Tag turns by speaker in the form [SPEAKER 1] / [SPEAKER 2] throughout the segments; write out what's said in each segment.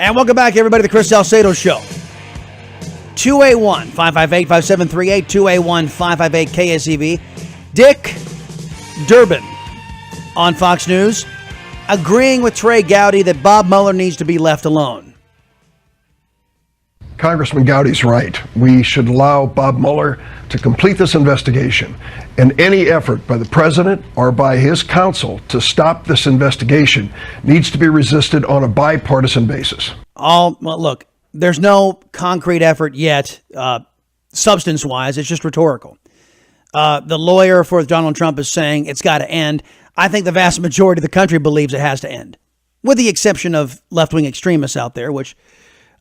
[SPEAKER 1] And welcome back, everybody, to the Chris Salcedo Show. 281-558-5738, 281-558-KSEV. Dick Durbin on Fox News agreeing with Trey Gowdy that Bob Mueller needs to be left alone.
[SPEAKER 2] Congressman Gowdy's right. We should allow Bob Mueller to complete this investigation, and any effort by the president or by his counsel to stop this investigation needs to be resisted on a bipartisan basis.
[SPEAKER 1] Well, look, there's no concrete effort yet, substance-wise. It's just rhetorical. The lawyer for Donald Trump is saying it's got to end. I think the vast majority of the country believes it has to end, with the exception of left-wing extremists out there, which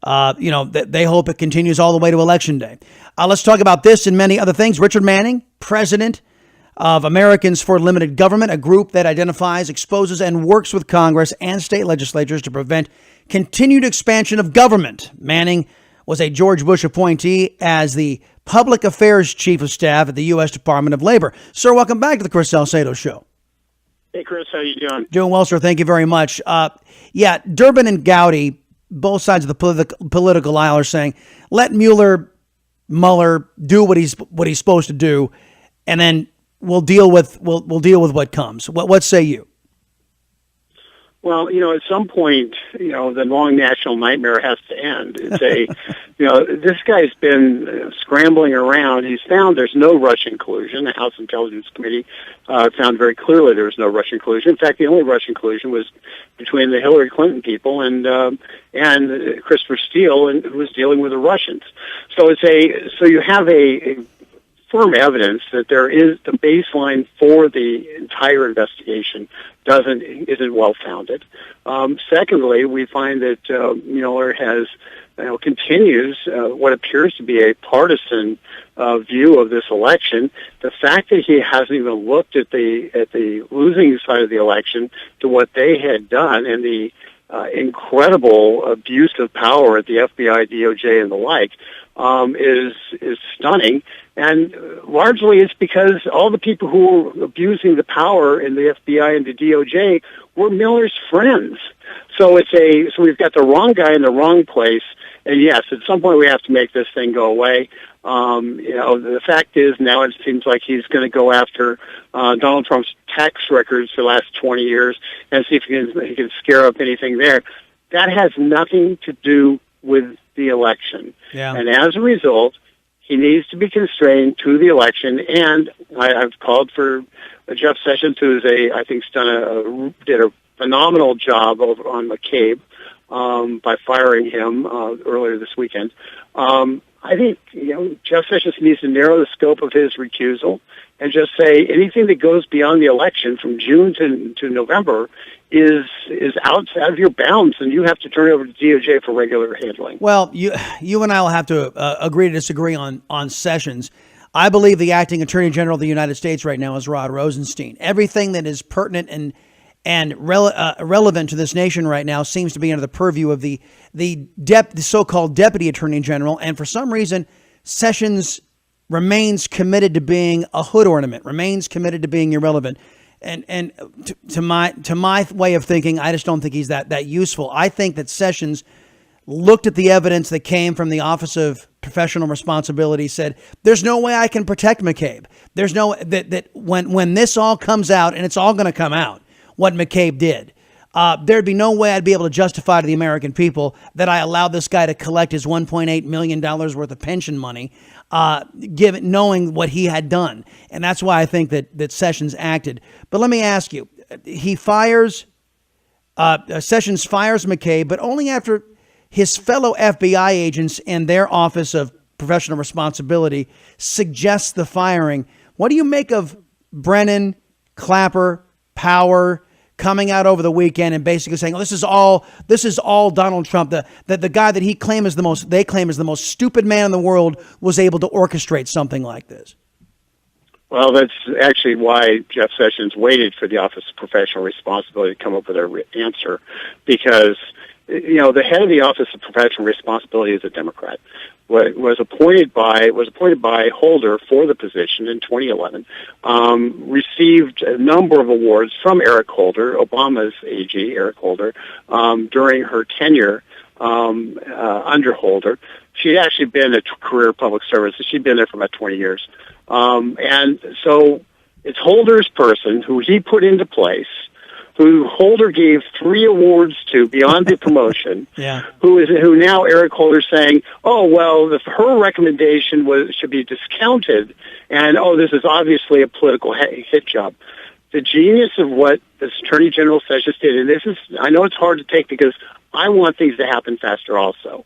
[SPEAKER 1] they hope it continues all the way to Election Day. Let's talk about this and many other things. Richard Manning, president of Americans for Limited Government, a group that identifies, exposes, and works with Congress and state legislatures to prevent continued expansion of government. Manning was a George Bush appointee as the public affairs chief of staff at the U.S. Department of Labor. Sir, welcome back to the Chris Salcedo Show.
[SPEAKER 3] Hey, Chris, how you doing?
[SPEAKER 1] Doing well, sir. Thank you very much. Durbin and Gowdy, both sides of the political aisle, are saying, let Mueller do what he's supposed to do, and then we'll deal with what comes. What say you?
[SPEAKER 3] Well, at some point, the long national nightmare has to end. It's this guy's been scrambling around. He's found there's no Russian collusion. The House Intelligence Committee found very clearly there was no Russian collusion. In fact, the only Russian collusion was between the Hillary Clinton people and Christopher Steele, and who was dealing with the Russians. So you have a firm evidence that there is the baseline for the entire investigation isn't well founded. Secondly, we find that Mueller has continues what appears to be a partisan view of this election. The fact that he hasn't even looked at the losing side of the election to what they had done and the incredible abuse of power at the FBI, DOJ, and the like is stunning. And largely it's because all the people who were abusing the power in the FBI and the DOJ were Mueller's friends. So we've got the wrong guy in the wrong place. And yes, at some point we have to make this thing go away. The fact is now it seems like he's going to go after Donald Trump's tax records for the last 20 years and see if he can scare up anything there. That has nothing to do with the election. Yeah. And as a result, he needs to be constrained to the election. And I've called for Jeff Sessions, who is did a phenomenal job over on McCabe by firing him earlier this weekend. I think Jeff Sessions needs to narrow the scope of his recusal and just say anything that goes beyond the election from June to November is outside of your bounds, and you have to turn it over to DOJ for regular handling.
[SPEAKER 1] Well, you and I will have to agree to disagree on Sessions. I believe the acting Attorney General of the United States right now is Rod Rosenstein. Everything that is pertinent and relevant to this nation right now seems to be under the purview of the so-called Deputy Attorney General, and for some reason, Sessions remains committed to being a hood ornament, remains committed to being irrelevant. And to my way of thinking, I just don't think he's that useful. I think that Sessions looked at the evidence that came from the Office of Professional Responsibility, said, there's no way I can protect McCabe. There's no, that when this all comes out, and it's all going to come out, what McCabe did, there'd be no way I'd be able to justify to the American people that I allowed this guy to collect his $1.8 million worth of pension money, knowing what he had done. And that's why I think that Sessions acted. But let me ask you, Sessions fires McCabe, but only after his fellow FBI agents and their Office of Professional Responsibility suggests the firing. What do you make of Brennan, Clapper, Power coming out over the weekend and basically saying, this is all Donald Trump, the guy that they claim is the most stupid man in the world was able to orchestrate something like this?
[SPEAKER 3] Well, that's actually why Jeff Sessions waited for the Office of Professional Responsibility to come up with an answer, because the head of the Office of Professional Responsibility is a Democrat. Was appointed by Holder for the position in 2011. Received a number of awards from Eric Holder, Obama's AG, Eric Holder, during her tenure. under Holder. She'd actually been a career public service. She'd been there for about 20 years. And so it's Holder's person who he put into place, who Holder gave 3 awards to beyond the promotion, who now Eric Holder's saying, oh, well, her recommendation should be discounted, and, oh, this is obviously a political hit job. The genius of what this Attorney General Sessions did, and this is, I know it's hard to take because I want things to happen faster also,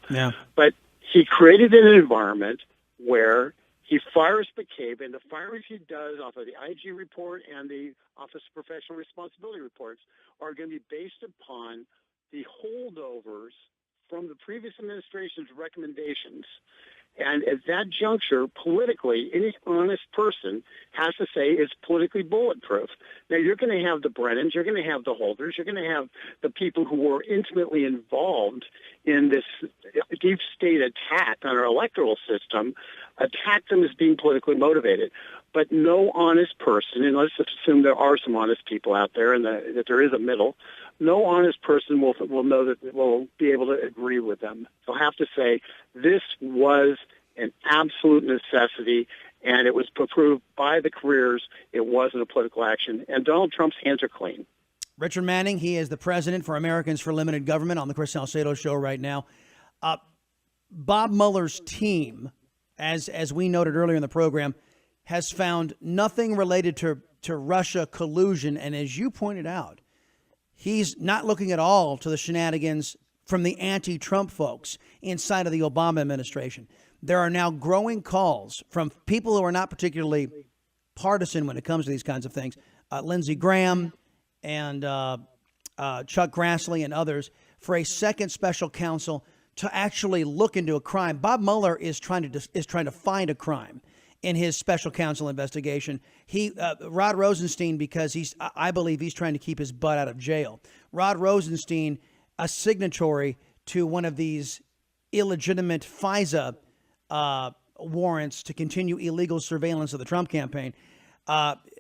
[SPEAKER 3] but he created an environment where he fires McCabe, and the firings he does off of the IG report and the Office of Professional Responsibility reports are going to be based upon the holdovers from the previous administration's recommendations. And at that juncture, politically, any honest person has to say it's politically bulletproof. Now, you're going to have the Brennans, you're going to have the Holders, you're going to have the people who were intimately involved in this deep state attack on our electoral system, attack them as being politically motivated. But no honest person, and let's assume there are some honest people out there and that there is a middle, no honest person will know that will be able to agree with them. They'll have to say this was an absolute necessity, and it was approved by the careers. It wasn't a political action, and Donald Trump's hands are clean.
[SPEAKER 1] Richard Manning, he is the president for Americans for Limited Government on the Chris Salcedo Show right now. Bob Mueller's team, as we noted earlier in the program, has found nothing related to Russia collusion, and as you pointed out, he's not looking at all to the shenanigans from the anti-Trump folks inside of the Obama administration. There are now growing calls from people who are not particularly partisan when it comes to these kinds of things, Lindsey Graham and Chuck Grassley and others, for a second special counsel to actually look into a crime. Bob Mueller is trying to find a crime in his special counsel investigation. Rod Rosenstein, because I believe he's trying to keep his butt out of jail. Rod Rosenstein, a signatory to one of these illegitimate FISA warrants to continue illegal surveillance of the Trump campaign.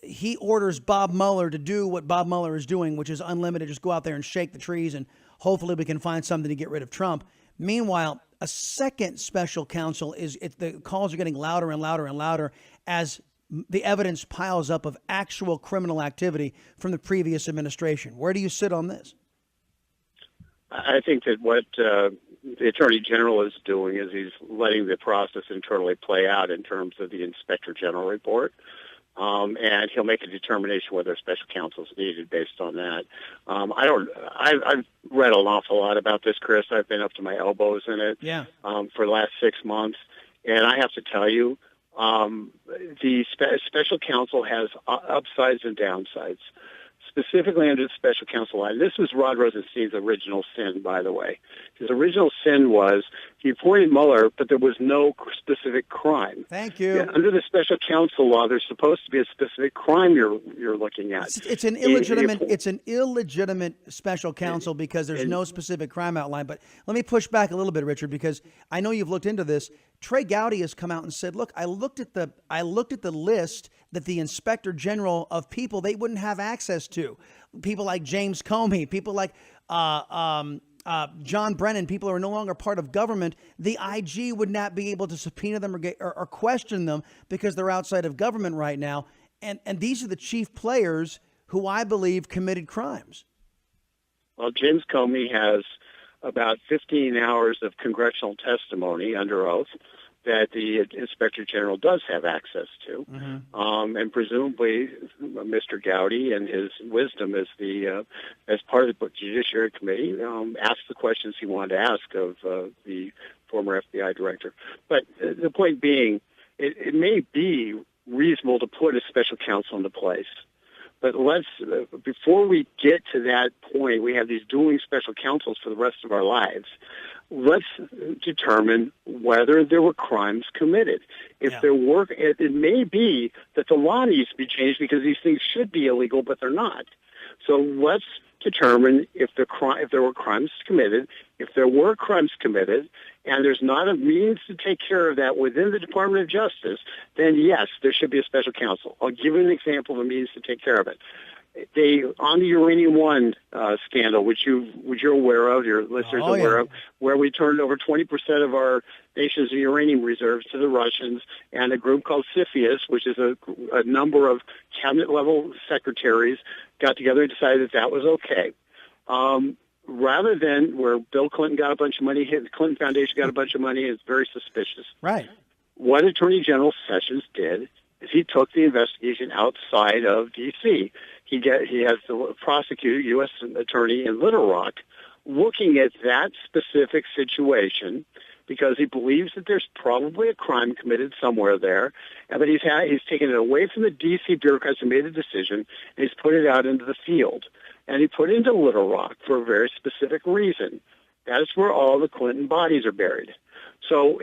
[SPEAKER 1] He orders Bob Mueller to do what Bob Mueller is doing, which is unlimited. Just go out there and shake the trees, and hopefully we can find something to get rid of Trump. Meanwhile, a second special counsel the calls are getting louder and louder and louder as the evidence piles up of actual criminal activity from the previous administration. Where do you sit on this?
[SPEAKER 3] I think that what the Attorney General is doing is he's letting the process internally play out in terms of the Inspector General report. And he'll make a determination whether special counsel is needed based on that. I've read an awful lot about this, Chris. I've been up to my elbows in it for the last 6 months. And I have to tell you, the special counsel has upsides and downsides. Specifically under the special counsel line, this was Rod Rosenstein's original sin, by the way. His original sin was he appointed Mueller, but there was no specific crime.
[SPEAKER 1] Thank you.
[SPEAKER 3] Yeah, under the special counsel law, there's supposed to be a specific crime you're looking at.
[SPEAKER 1] It's an illegitimate special counsel because there's no specific crime outlined. But let me push back a little bit, Richard, because I know you've looked into this. Trey Gowdy has come out and said, "Look, I looked at the list that the Inspector General of people they wouldn't have access to, people like James Comey, people like John Brennan, people who are no longer part of government. The IG would not be able to subpoena them or question them because they're outside of government right now. And these are the chief players who I believe committed crimes."
[SPEAKER 3] Well, James Comey has about 15 hours of congressional testimony under oath that the Inspector General does have access to. And presumably Mr. Gowdy and his wisdom as part of the Judiciary Committee asked the questions he wanted to ask of the former FBI director. But the point being, it may be reasonable to put a special counsel into place. But before we get to that point, we have these dueling special counsels for the rest of our lives. Let's determine whether there were crimes committed. If there were, it may be that the law needs to be changed because these things should be illegal, but they're not. So let's determine if there were crimes committed. If there were crimes committed, and there's not a means to take care of that within the Department of Justice, then yes, there should be a special counsel. I'll give you an example of a means to take care of it. they on the Uranium One scandal, which you're aware of, your listeners are aware of, where we turned over 20% of our nation's uranium reserves to the Russians, and a group called CFIUS, which is a number of cabinet level secretaries, got together and decided that was okay. Rather than where Bill Clinton got a bunch of money, the Clinton Foundation got a bunch of money, it's very suspicious.
[SPEAKER 1] Right.
[SPEAKER 3] What Attorney General Sessions did is he took the investigation outside of D.C. He has the prosecutor, U.S. attorney in Little Rock, looking at that specific situation because he believes that there's probably a crime committed somewhere there, and that he's taken it away from the D.C. bureaucrats who made the decision, and he's put it out into the field. And he put it into Little Rock for a very specific reason. That is where all the Clinton bodies are buried. And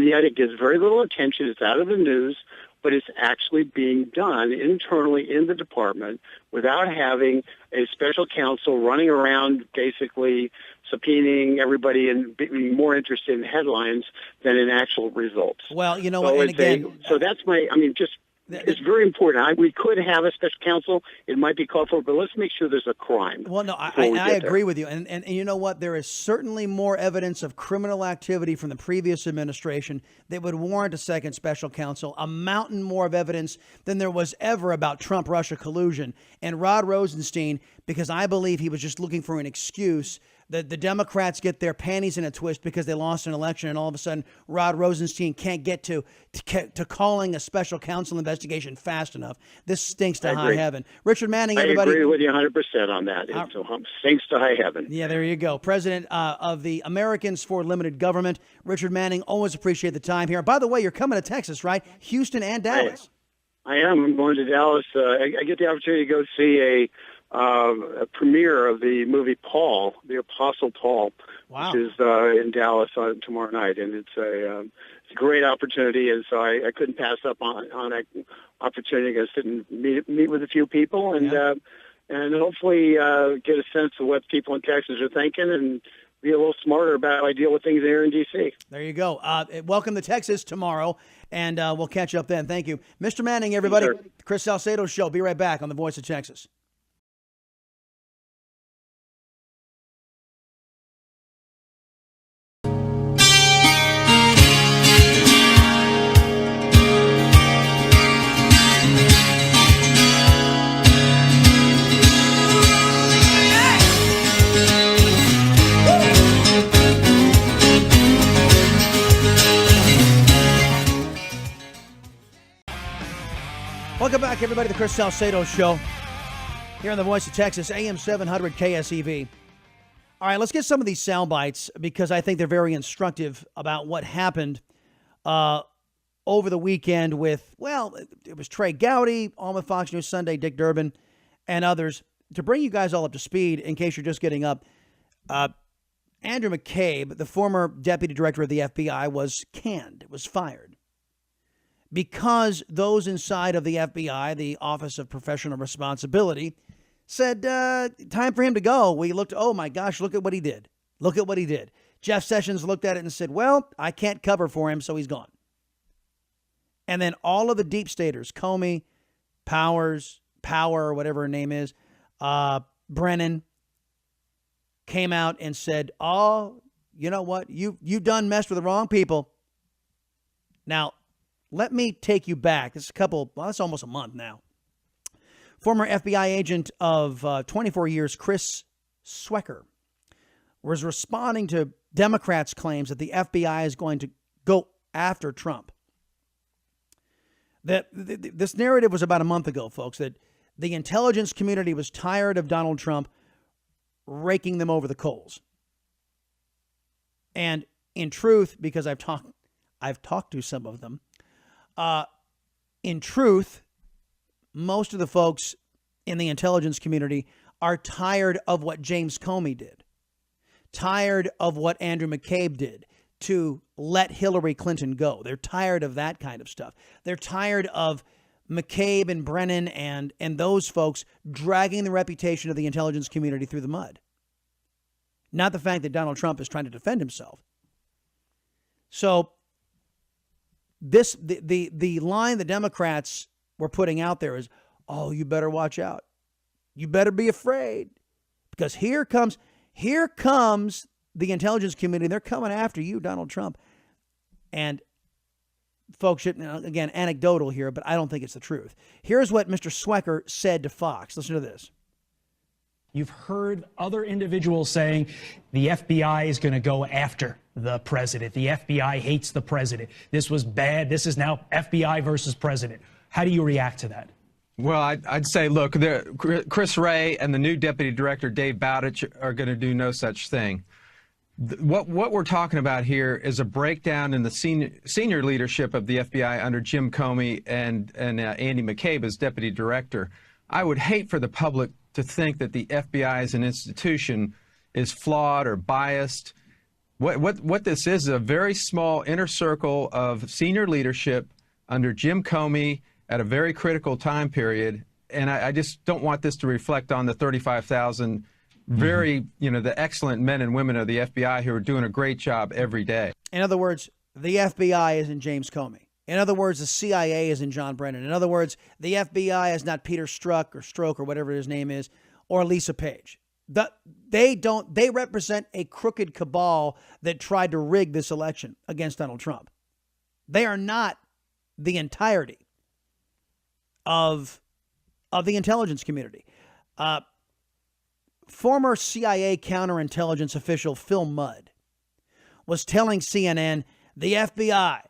[SPEAKER 3] yet it gets very little attention. It's out of the news, but it's actually being done internally in the department without having a special counsel running around basically subpoenaing everybody and being more interested in headlines than in actual results.
[SPEAKER 1] Well, you know what, and again...
[SPEAKER 3] It's very important. We could have a special counsel. It might be called for, but let's make sure there's a crime.
[SPEAKER 1] Well, no, I agree with you. And you know what? There is certainly more evidence of criminal activity from the previous administration that would warrant a second special counsel, a mountain more of evidence than there was ever about Trump-Russia collusion. And Rod Rosenstein, because I believe he was just looking for an excuse, that the Democrats get their panties in a twist because they lost an election, and all of a sudden Rod Rosenstein can't get to calling a special counsel investigation fast enough. This stinks to high heaven. Richard Manning, everybody.
[SPEAKER 3] I agree with you 100% on that. Stinks to high heaven.
[SPEAKER 1] Yeah, there you go. President of the Americans for Limited Government, Richard Manning. Always appreciate the time here. By the way, you're coming to Texas, right? Houston and Dallas.
[SPEAKER 3] I am. I'm going to Dallas. I get the opportunity to go see a premiere of the movie Paul, the Apostle Paul, which is in Dallas tomorrow night, and it's a great opportunity, and so I couldn't pass up on that opportunity to sit and meet with a few people and hopefully get a sense of what people in Texas are thinking and be a little smarter about how I deal with things here in D.C.
[SPEAKER 1] There you go. Welcome to Texas tomorrow, and we'll catch up then. Thank you. Mr. Manning, everybody. Yes, Chris Salcedo Show. Be right back on The Voice of Texas. Welcome back, everybody, to the Chris Salcedo Show here on The Voice of Texas, AM 700 KSEV. All right, let's get some of these sound bites because I think they're very instructive about what happened over the weekend with, it was Trey Gowdy, on with Fox News Sunday, Dick Durbin, and others. To bring you guys all up to speed, in case you're just getting up, Andrew McCabe, the former deputy director of the FBI, was canned, was fired. Because those inside of the FBI, the Office of Professional Responsibility, said, time for him to go. We looked, oh my gosh, look at what he did. Look at what he did. Jeff Sessions looked at it and said, well, I can't cover for him, so he's gone. And then all of the deep staters, Comey, Power, whatever her name is, Brennan, came out and said, oh, you know what? You've done messed with the wrong people. Now, let me take you back. It's that's almost a month now. Former FBI agent of 24 years, Chris Salcedo, was responding to Democrats' claims that the FBI is going to go after Trump. This narrative was about a month ago, folks, that the intelligence community was tired of Donald Trump raking them over the coals. And in truth, because I've talked to some of them, in truth, most of the folks in the intelligence community are tired of what James Comey did, tired of what Andrew McCabe did to let Hillary Clinton go. They're tired of that kind of stuff. They're tired of McCabe and Brennan and those folks dragging the reputation of the intelligence community through the mud. Not the fact that Donald Trump is trying to defend himself. So the line the Democrats were putting out there is, oh, you better watch out. You better be afraid, because here comes the intelligence community. They're coming after you, Donald Trump. And folks, again, anecdotal here, but I don't think it's the truth. Here's what Mr. Swecker said to Fox. Listen to this.
[SPEAKER 4] You've heard other individuals saying the FBI is going to go after the president. The FBI hates the president. This was bad. This is now FBI versus president. How do you react to that?
[SPEAKER 5] Well, I'd say, look, Chris Wray and the new deputy director, Dave Bowditch, are going to do no such thing. What we're talking about here is a breakdown in the senior leadership of the FBI under Jim Comey and Andy McCabe as deputy director. I would hate for the public to think that the FBI as an institution is flawed or biased. What this is a very small inner circle of senior leadership under Jim Comey at a very critical time period. And I just don't want this to reflect on the 35,000 the excellent men and women of the FBI who are doing a great job every day.
[SPEAKER 1] In other words, the FBI is in James Comey. In other words, the CIA is in John Brennan. In other words, the FBI is not Peter Strzok or whatever his name is, or Lisa Page. They represent a crooked cabal that tried to rig this election against Donald Trump. They are not the entirety of the intelligence community. Former CIA counterintelligence official Phil Mudd was telling CNN, the FBI,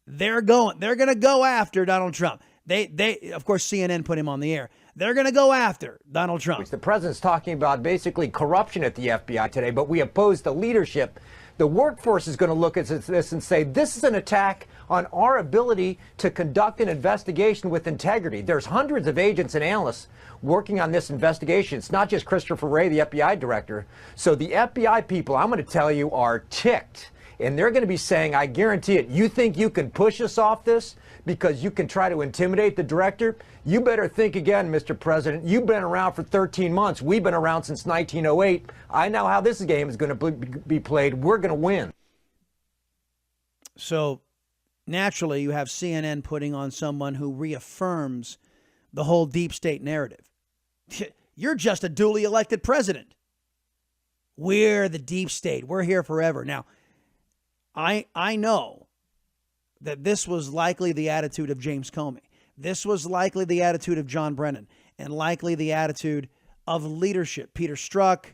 [SPEAKER 1] they're going to go after Donald Trump. They of course, CNN put him on the air. They're going to go after Donald Trump.
[SPEAKER 6] The president's talking about basically corruption at the FBI today, but we oppose the leadership. The workforce is going to look at this and say, this is an attack on our ability to conduct an investigation with integrity. There's hundreds of agents and analysts working on this investigation. It's not just Christopher Wray, the FBI director. So the FBI people, I'm going to tell you, are ticked. And they're going to be saying, I guarantee it, you think you can push us off this because you can try to intimidate the director? You better think again, Mr. President. You've been around for 13 months. We've been around since 1908. I know how this game is going to be played. We're going to win.
[SPEAKER 1] So naturally, you have CNN putting on someone who reaffirms the whole deep state narrative. You're just a duly elected president. We're the deep state. We're here forever. Now, I know that this was likely the attitude of James Comey. This was likely the attitude of John Brennan, and likely the attitude of leadership, Peter Strzok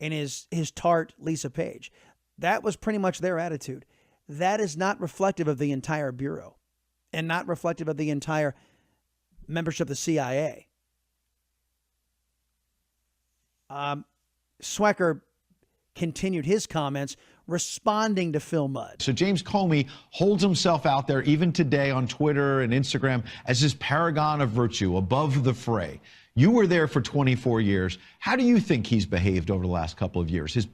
[SPEAKER 1] and his tart Lisa Page. That was pretty much their attitude. That is not reflective of the entire Bureau and not reflective of the entire membership of the CIA. Swecker continued his comments responding to Phil Mudd.
[SPEAKER 7] So James Comey holds himself out there even today on Twitter and Instagram as this paragon of virtue above the fray. You were there for 24 years. How do you think he's behaved over the last couple of years? His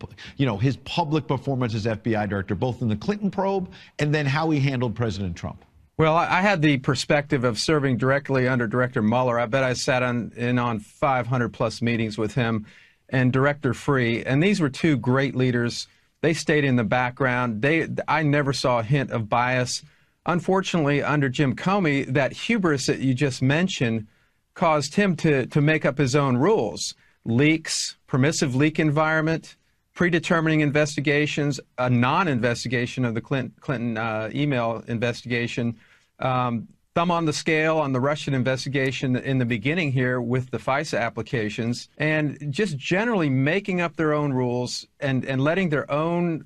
[SPEAKER 7] public performance as FBI director, both in the Clinton probe and then how he handled President Trump.
[SPEAKER 5] Well, I had the perspective of serving directly under Director Mueller. I bet I sat in on 500 plus meetings with him and Director Free. And these were two great leaders. They stayed in the background. I never saw a hint of bias. Unfortunately, under Jim Comey, that hubris that you just mentioned caused him to make up his own rules. Leaks, permissive leak environment, predetermining investigations, a non-investigation of the Clinton email investigation, thumb on the scale on the Russian investigation in the beginning here with the FISA applications, and just generally making up their own rules and letting their own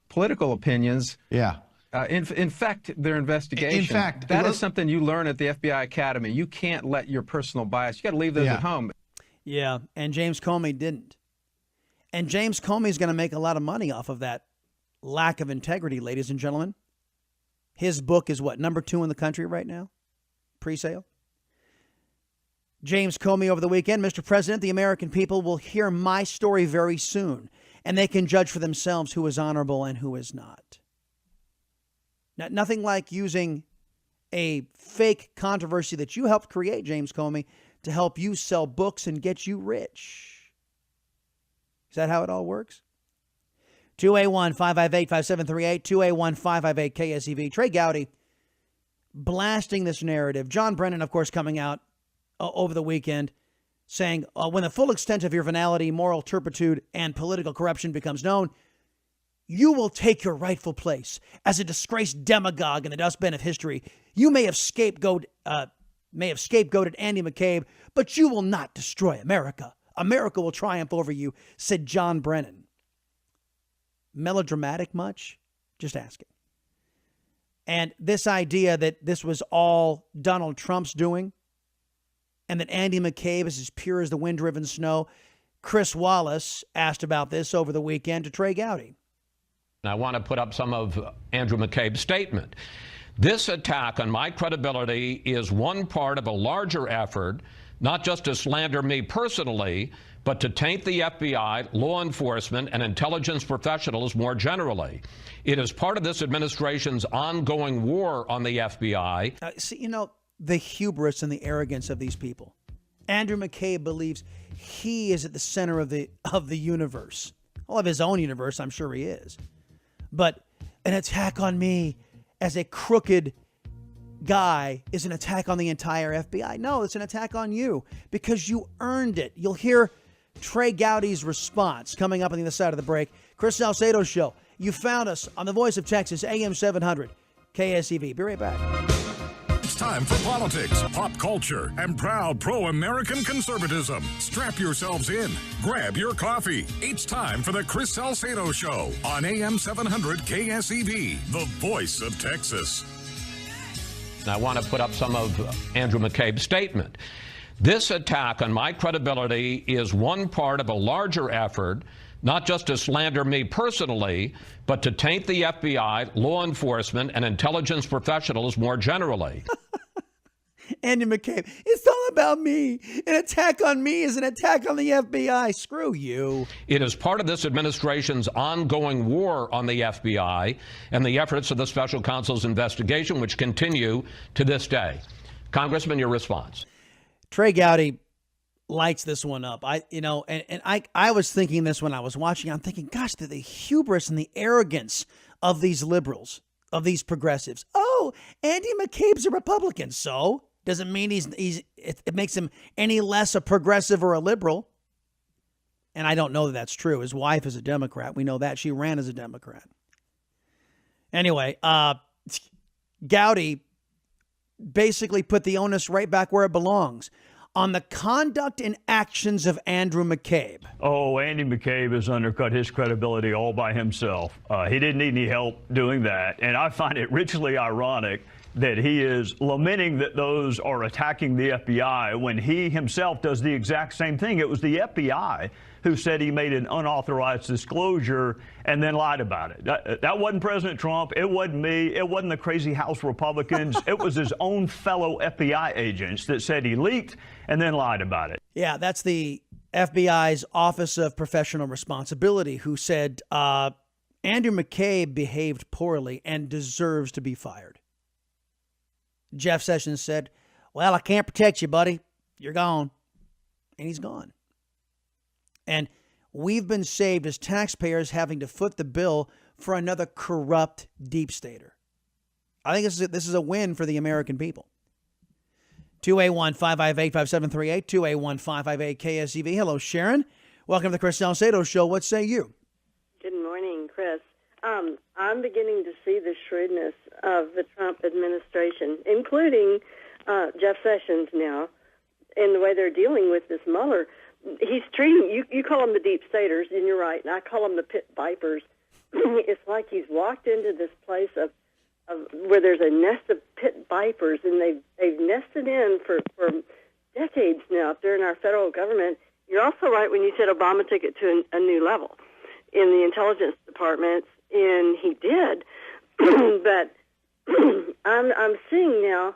[SPEAKER 5] political opinions infect their investigation.
[SPEAKER 7] In fact,
[SPEAKER 5] that is something you learn at the FBI Academy. You can't let your personal bias, you got to leave those at home.
[SPEAKER 1] Yeah, and James Comey didn't. And James Comey is going to make a lot of money off of that lack of integrity, ladies and gentlemen. His book is what, number 2 in the country right now? Pre-sale. James Comey over the weekend. Mr. President, the American people will hear my story very soon, and they can judge for themselves who is honorable and who is not. Now, nothing like using a fake controversy that you helped create, James Comey, to help you sell books and get you rich. Is that how it all works? 281-558-5738, 281-558-KSEV. Trey Gowdy blasting this narrative. John Brennan, of course, coming out over the weekend saying, when the full extent of your venality, moral turpitude, and political corruption becomes known, you will take your rightful place as a disgraced demagogue in the dustbin of history. You may have scapegoated Andy McCabe, but you will not destroy America. America will triumph over you, said John Brennan. Melodramatic much? Just asking. And this idea that this was all Donald Trump's doing and that Andy McCabe is as pure as the wind-driven snow. Chris Wallace asked about this over the weekend to Trey Gowdy.
[SPEAKER 8] I want to put up some of Andrew McCabe's statement. This attack on my credibility is one part of a larger effort, not just to slander me personally, but to taint the FBI, law enforcement, and intelligence professionals more generally. It is part of this administration's ongoing war on the FBI.
[SPEAKER 1] See, the hubris and the arrogance of these people. Andrew McCabe believes he is at the center of the universe. Well, of his own universe, I'm sure he is. But an attack on me as a crooked guy is an attack on the entire FBI. No, it's an attack on you because you earned it. You'll hear Trey Gowdy's response coming up on the other side of the break. Chris Salcedo Show. You found us on the Voice of Texas, AM 700, KSEV. Be right back.
[SPEAKER 9] It's time for politics, pop culture, and proud pro-American conservatism. Strap yourselves in. Grab your coffee. It's time for the Chris Salcedo Show on AM 700 KSEV, the voice of Texas.
[SPEAKER 8] I want to put up some of Andrew McCabe's statement. This attack on my credibility is one part of a larger effort, not just to slander me personally, but to taint the FBI, law enforcement, and intelligence professionals more generally.
[SPEAKER 1] Andy McCabe, it's all about me. An attack on me is an attack on the FBI. Screw you.
[SPEAKER 8] It is part of this administration's ongoing war on the FBI and the efforts of the special counsel's investigation, which continue to this day. Congressman, your response.
[SPEAKER 1] Trey Gowdy lights this one up. I was thinking this when I was watching. I'm thinking, gosh, the hubris and the arrogance of these liberals, of these progressives. Oh, Andy McCabe's a Republican, so doesn't mean it makes him any less a progressive or a liberal. And I don't know that that's true. His wife is a Democrat. We know that. She ran as a Democrat. Anyway, Gowdy basically put the onus right back where it belongs, on the conduct and actions of Andrew McCabe.
[SPEAKER 10] Oh, Andy McCabe has undercut his credibility all by himself. He didn't need any help doing that. And I find it richly ironic that he is lamenting that those are attacking the FBI when he himself does the exact same thing. It was the FBI who said he made an unauthorized disclosure and then lied about it. That wasn't President Trump. It wasn't me. It wasn't the crazy House Republicans. It was his own fellow FBI agents that said he leaked and then lied about it.
[SPEAKER 1] Yeah, that's the FBI's Office of Professional Responsibility who said Andrew McCabe behaved poorly and deserves to be fired. Jeff Sessions said, well, I can't protect you, buddy. You're gone. And he's gone. And we've been saved as taxpayers having to foot the bill for another corrupt deep stater. I think this is a win for the American people. 281-558-5738, 281-558-KSEV. Hello, Sharon. Welcome to the Chris Salcedo Show. What say you?
[SPEAKER 11] Good morning, Chris. I'm beginning to see the shrewdness of the Trump administration, including Jeff Sessions now, in the way they're dealing with this Mueller. He's treating, you call them the deep staters, and you're right, and I call them the pit vipers. It's like he's walked into this place of where there's a nest of pit vipers, and they've nested in for decades now up there in our federal government. You're also right when you said Obama took it to a new level in the intelligence departments, and he did. But I'm seeing now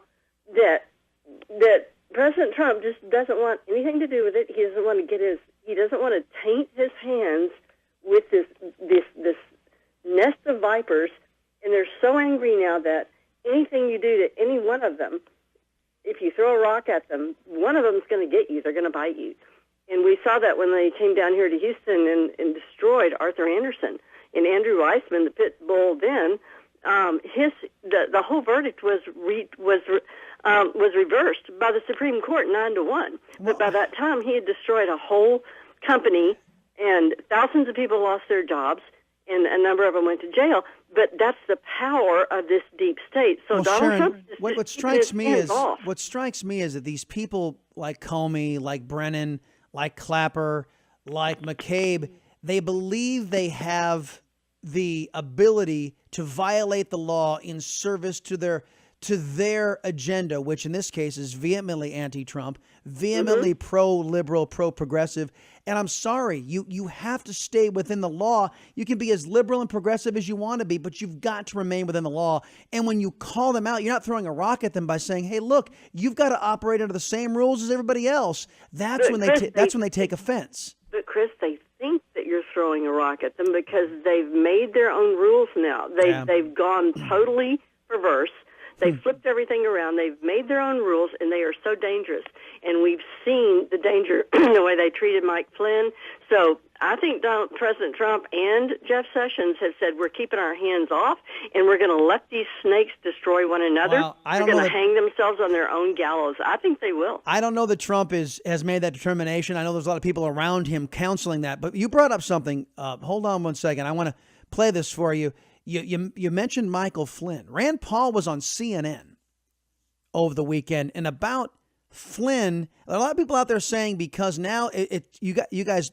[SPEAKER 11] that President Trump just doesn't want anything to do with it. He doesn't want to taint his hands with this nest of vipers, and they're so angry now that anything you do to any one of them, if you throw a rock at them, one of them's going to get you. They're going to bite you. And we saw that when they came down here to Houston and destroyed Arthur Anderson. And Andrew Weissman, the pit bull then, the whole verdict was reversed by the Supreme Court 9-1. But by that time, he had destroyed a whole company, and thousands of people lost their jobs, and a number of them went to jail. But that's the power of this deep state. So Donald
[SPEAKER 1] Sharon,
[SPEAKER 11] Trump.
[SPEAKER 1] What strikes me is that these people like Comey, like Brennan, like Clapper, like McCabe, they believe they have the ability to violate the law in service to their agenda, which in this case is vehemently anti-Trump, vehemently pro-liberal, pro-progressive. And I'm sorry, you have to stay within the law. You can be as liberal and progressive as you want to be, but you've got to remain within the law. And when you call them out, you're not throwing a rock at them by saying, hey, look, you've got to operate under the same rules as everybody else. That's when they take offense.
[SPEAKER 11] But Chris, they think that you're throwing a rock at them because they've made their own rules now. They've gone totally perverse. They've flipped everything around. They've made their own rules, and they are so dangerous. And we've seen the danger in the way they treated Mike Flynn. So I think President Trump and Jeff Sessions have said we're keeping our hands off, and we're going to let these snakes destroy one another.
[SPEAKER 1] Well,
[SPEAKER 11] they're going to hang themselves on their own gallows. I think they will.
[SPEAKER 1] I don't know that Trump has made that determination. I know there's a lot of people around him counseling that. But you brought up something. Hold on one second. I want to play this for you. You mentioned Michael Flynn. Rand Paul was on CNN over the weekend, and about Flynn, a lot of people out there saying because now you guys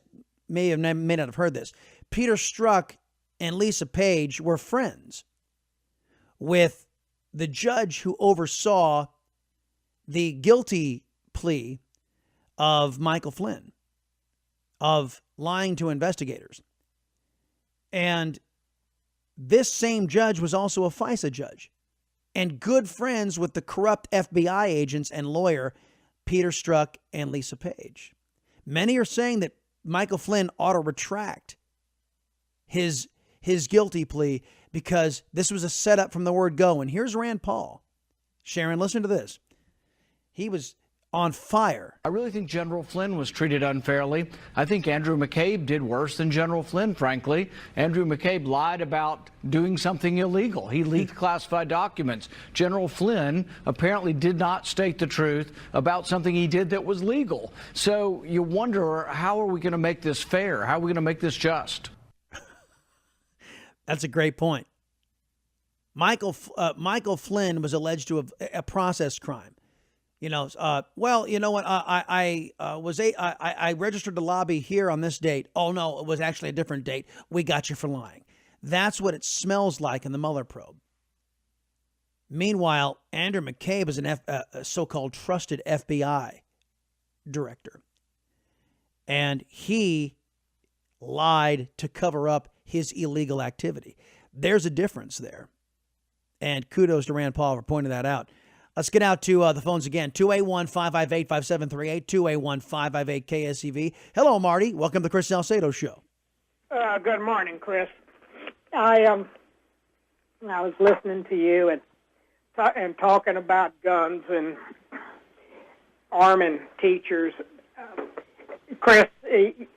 [SPEAKER 1] may not have heard this. Peter Strzok and Lisa Page were friends with the judge who oversaw the guilty plea of Michael Flynn of lying to investigators. And this same judge was also a FISA judge and good friends with the corrupt FBI agents and lawyer Peter Strzok and Lisa Page. Many are saying that Michael Flynn ought to retract his guilty plea because this was a setup from the word go. And here's Rand Paul. Sharon, listen to this. He was on fire.
[SPEAKER 12] I really think General Flynn was treated unfairly. I think Andrew McCabe did worse than General Flynn, frankly. Andrew McCabe lied about doing something illegal. He leaked classified documents. General Flynn apparently did not state the truth about something he did that was legal. So you wonder, how are we going to make this fair? How are we going to make this just?
[SPEAKER 1] That's a great point. Michael Flynn was alleged to have a process crime. Well, you know what? I registered to lobby here on this date. Oh, no, it was actually a different date. We got you for lying. That's what it smells like in the Mueller probe. Meanwhile, Andrew McCabe is a so-called trusted FBI director. And he lied to cover up his illegal activity. There's a difference there. And kudos to Rand Paul for pointing that out. Let's get out to the phones again. 281-558-5738, 281-558-KSEV. Hello, Marty. Welcome to the Chris Salcedo Show.
[SPEAKER 13] Good morning, Chris. I was listening to you and talking about guns and arming teachers. Chris,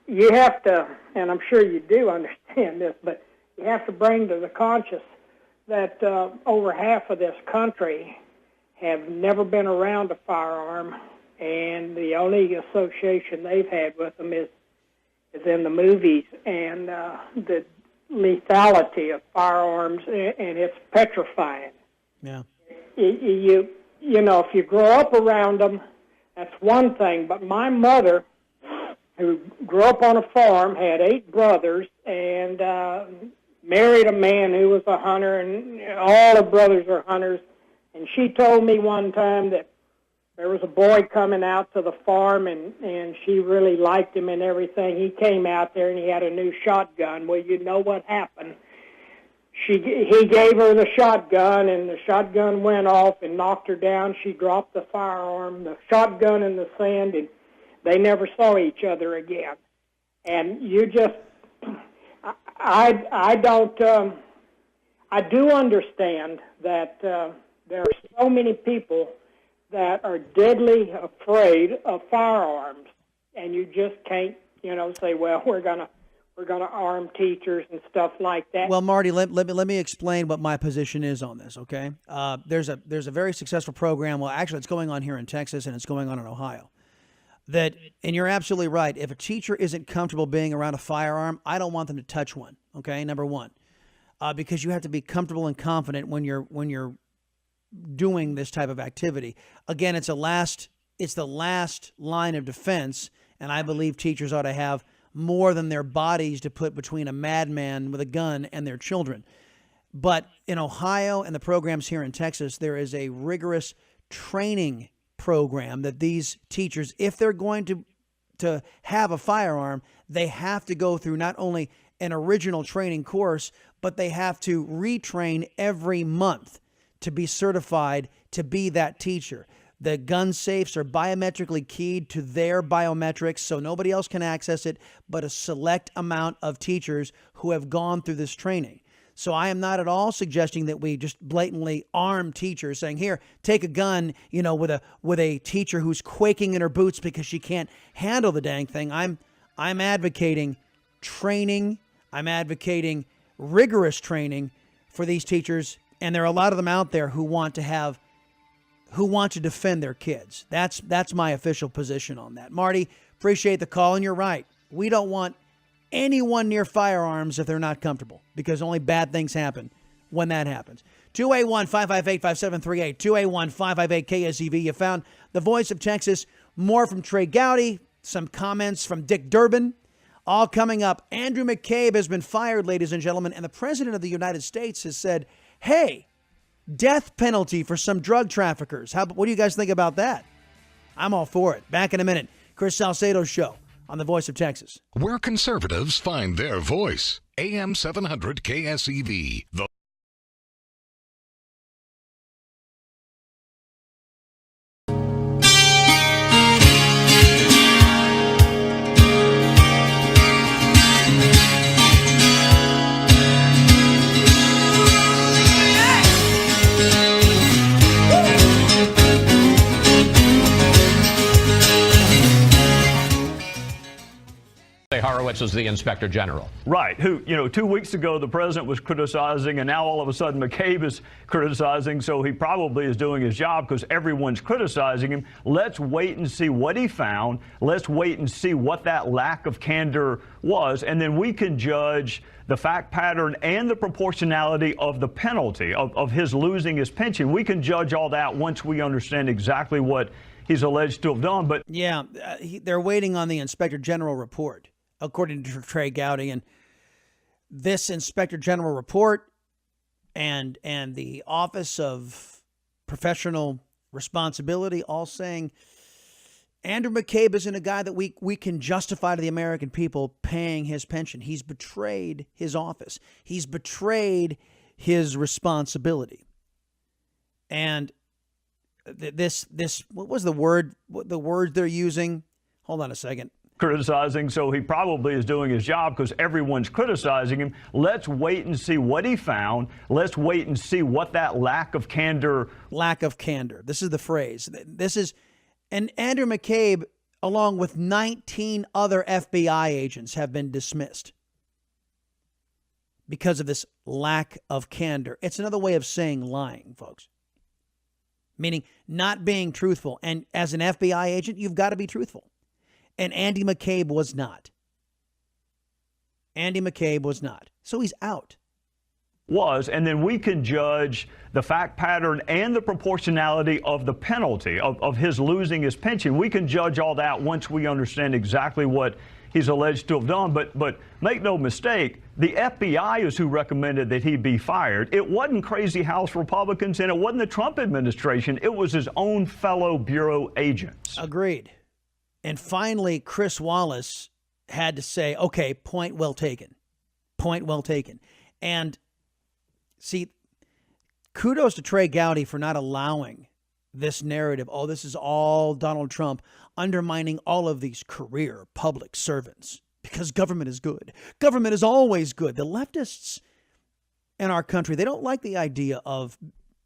[SPEAKER 13] you have to, and I'm sure you do understand this, but you have to bring to the conscious that over half of this country have never been around a firearm, and the only association they've had with them is in the movies, and the lethality of firearms, and it's petrifying.
[SPEAKER 1] Yeah.
[SPEAKER 13] You know, if you grow up around them, that's one thing, but my mother, who grew up on a farm, had 8 brothers, and married a man who was a hunter, and all her brothers are hunters. And she told me one time that there was a boy coming out to the farm, and she really liked him and everything. He came out there, and he had a new shotgun. Well, you know what happened. He gave her the shotgun, and the shotgun went off and knocked her down. She dropped the firearm, the shotgun in the sand, and they never saw each other again. And you just, I do understand that there are so many people that are deadly afraid of firearms, and you just can't, say, well, we're gonna we're going to arm teachers and stuff like that.
[SPEAKER 1] Well, Marty, let me explain what my position is on this, okay? There's a very successful program. Well, actually, it's going on here in Texas, and it's going on in Ohio. And you're absolutely right. If a teacher isn't comfortable being around a firearm, I don't want them to touch one, okay? Number one, because you have to be comfortable and confident when you're doing this type of activity. Again, it's the last line of defense, and I believe teachers ought to have more than their bodies to put between a madman with a gun and their children. But in Ohio and the programs here in Texas, there is a rigorous training program that these teachers, if they're going to have a firearm, they have to go through not only an original training course, but they have to retrain every month to be certified to be that teacher. The gun safes are biometrically keyed to their biometrics, so nobody else can access it but a select amount of teachers who have gone through this training. So I am not at all suggesting that we just blatantly arm teachers, saying, here, take a gun, with a teacher who's quaking in her boots because she can't handle the dang thing. I'm advocating training. I'm advocating rigorous training for these teachers, and there are a lot of them out there who want to defend their kids. That's my official position on that. Marty, appreciate the call, and you're right. We don't want anyone near firearms if they're not comfortable, because only bad things happen when that happens. 281-558-5738, 281-558-KSEV. You found the voice of Texas. More from Trey Gowdy, some comments from Dick Durbin, all coming up. Andrew McCabe has been fired, ladies and gentlemen, and the President of the United States has said, hey, death penalty for some drug traffickers. What do you guys think about that? I'm all for it. Back in a minute. Chris Salcedo Show on the Voice of Texas.
[SPEAKER 9] Where conservatives find their voice. AM 700 KSEV.
[SPEAKER 8] Horowitz is the Inspector General.
[SPEAKER 10] Right. Who, 2 weeks ago, the president was criticizing, and now all of a sudden McCabe is criticizing, so he probably is doing his job because everyone's criticizing him. Let's wait and see what he found. Let's wait and see what that lack of candor was, and then we can judge the fact pattern and the proportionality of the penalty of his losing his pension. We can judge all that once we understand exactly what he's alleged to have done. But
[SPEAKER 1] yeah, they're waiting on the Inspector General report, according to Trey Gowdy. And this Inspector General report and the Office of Professional Responsibility all saying Andrew McCabe isn't a guy that we can justify to the American people paying his pension. He's betrayed his office. He's betrayed his responsibility. And this what was the word? What the word they're using? Hold on a second.
[SPEAKER 10] Criticizing, so he probably is doing his job because everyone's criticizing him. Let's wait and see what he found. Let's wait and see what that lack of candor.
[SPEAKER 1] Lack of candor. This is the phrase. And Andrew McCabe, along with 19 other FBI agents, have been dismissed because of this lack of candor. It's another way of saying lying, folks. Meaning not being truthful. And as an FBI agent, you've got to be truthful. And Andy McCabe was not. Andy McCabe was not. So he's out.
[SPEAKER 10] And then we can judge the fact pattern and the proportionality of the penalty of his losing his pension. We can judge all that once we understand exactly what he's alleged to have done. But make no mistake, the FBI is who recommended that he be fired. It wasn't Crazy House Republicans, and it wasn't the Trump administration. It was his own fellow bureau agents.
[SPEAKER 1] Agreed. And finally, Chris Wallace had to say, okay, point well taken. Point well taken. And see, kudos to Trey Gowdy for not allowing this narrative. Oh, this is all Donald Trump undermining all of these career public servants because government is good. Government is always good. The leftists in our country, they don't like the idea of